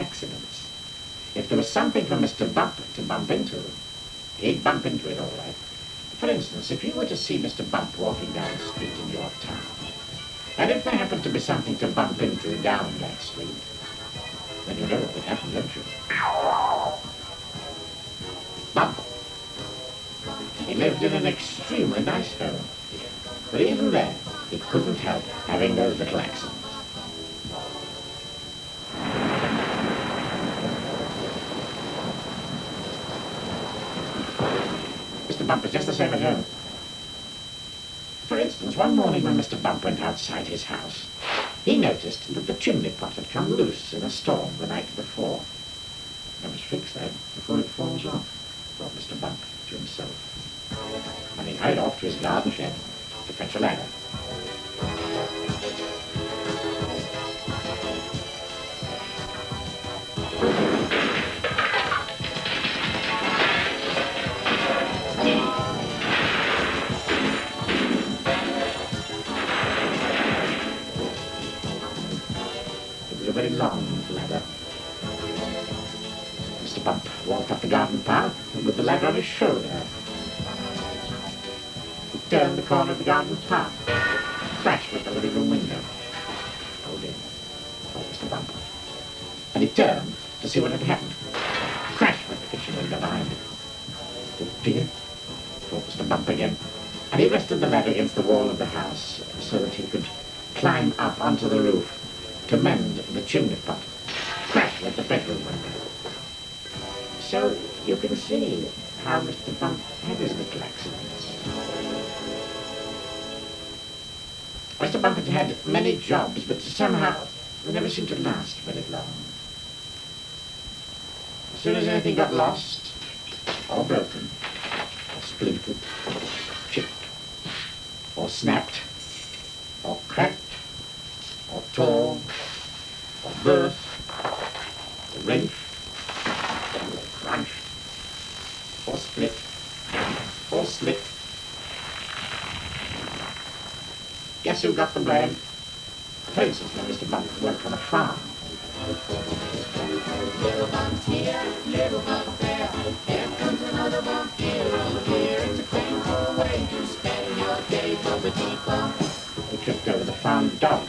accidents. If there was something for Mr. Bump to bump into, he'd bump into it all right. For instance, if you were to see Mr. Bump walking down the street in your town, and if there happened to be something to bump into down that street, then you know what would happen, don't you? Bump. He lived in an extremely nice home, but even then, he couldn't help having those little accidents. Mr. Bump is just the same at home. For instance, one morning when Mr. Bump went outside his house, he noticed that the chimney pot had come loose in a storm the night before. It was fixed then, before it falls off, thought Mr. Bump to himself. And he hurried off to his garden shed to fetch a ladder. A very long ladder. Mr. Bump walked up the garden path with the ladder on his shoulder. He turned the corner of the garden path, crashed with the living room window. Oh dear, thought Mr. Bump. And he turned to see what had happened. Crashed with the kitchen window behind him. Oh dear, thought Mr. Bump again. And he rested the ladder against the wall of the house so that he could climb up onto the roof to mend the chimney pot, crash with the bedroom window. So you can see how Mr. Bump had his little accidents. Mr. Bump had had many jobs, but somehow they never seemed to last very long. As soon as anything got lost, or broken, or splintered, chipped, or snapped, or cracked, or tore, or burst, or wrenched, or crunched, or split, or slit. Guess who got the blame? For instance, when Mr. Bump worked on a farm. Little bump here, little bump there. Here comes another bump here, over here. It's a painful way to spend your day, but the deep bump. He tripped over the farm dog.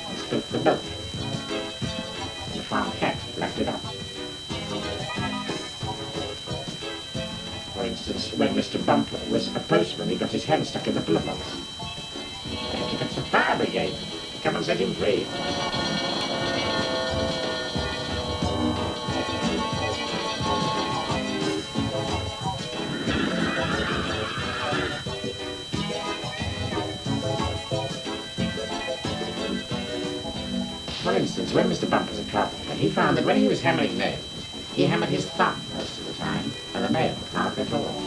And spilt the milk. And the farm cat lapped it up. For instance, when Mr. Bump was a postman, he got his hand stuck in the pillar box. He had to fetch the fire brigade to come and set him free. For instance, when Mr. Bump was a carpenter, he found that when he was hammering nails, he hammered his thumb most of the time, and the nail hardly at all.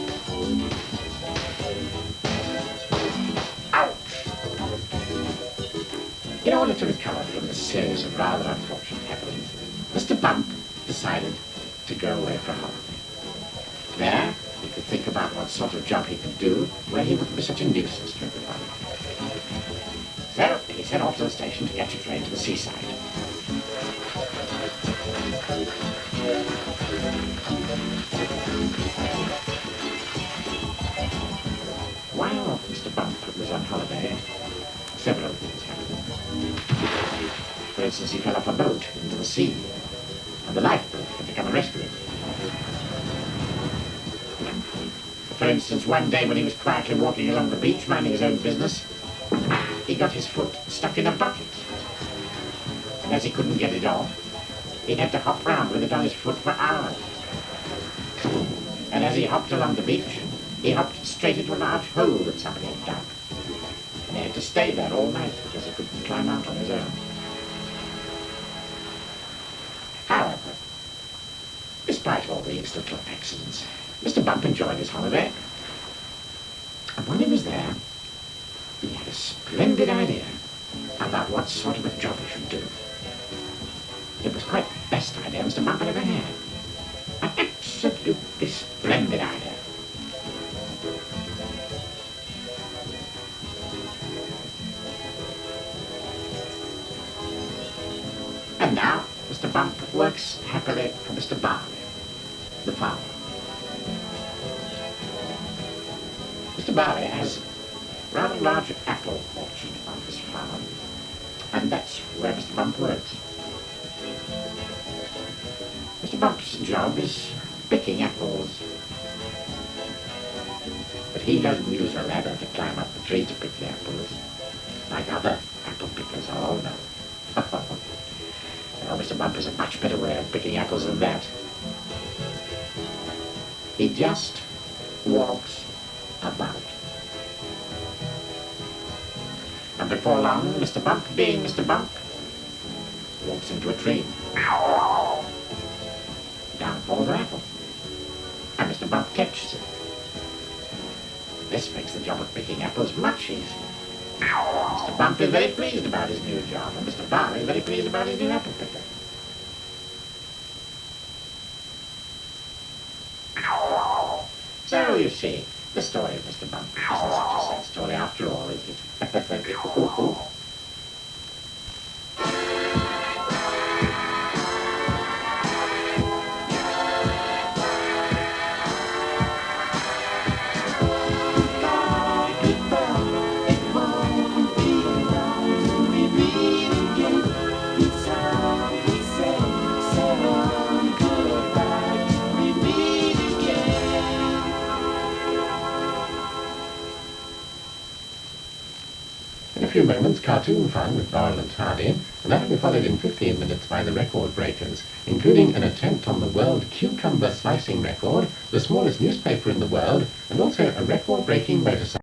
Ouch! In order to recover from this series of rather unfortunate happenings, Mr. Bump decided to go away for a holiday. There, he could think about what sort of job he could do where he wouldn't be such a nuisance to everybody. So, he set off to the station to catch a train to the seaside. While Mr. Bump was on holiday, several things happened. For instance, he fell off a boat into the sea, and the lifeboat had to come and rescue him. For instance, one day when he was quietly walking along the beach, minding his own business, he got his foot stuck in a bucket. And as he couldn't get it off, he had to hop round with it on his foot for hours. And as he hopped along the beach, he hopped straight into a large hole that somebody had dug. And he had to stay there all night because he couldn't climb out on his own. However, despite all these little accidents, Mr. Bump enjoyed his holiday. And when he was there, he had a splendid idea about what sort of a job he should do. It was quite the best idea Mr. Bump had ever had. An absolutely splendid idea. And now, Mr. Bump works happily for Mr. Barley, the farmer. Mr. Barley has rather large apple orchard on his farm, and that's where Mr. Bump works. Mr. Bump's job is picking apples, but he doesn't use a ladder to climb up the tree to pick the apples, like other apple pickers. Oh no. Oh, Mr. Bump has a much better way of picking apples than that. He just walks about. And before long, Mr. Bump, being Mr. Bump, walks into a tree. Down falls an apple. And Mr. Bump catches it. This makes the job of picking apples much easier. Mr. Bump is very pleased about his new job, and Mr. Barley is very pleased about his new apple picker. So, you see, the story of Mr. Bump isn't such a sad story after all, is it? In a few moments, cartoon fun with Laurel and Hardy, and that'll be followed in 15 minutes by the record breakers, including an attempt on the world cucumber slicing record, the smallest newspaper in the world, and also a record-breaking motorcycle.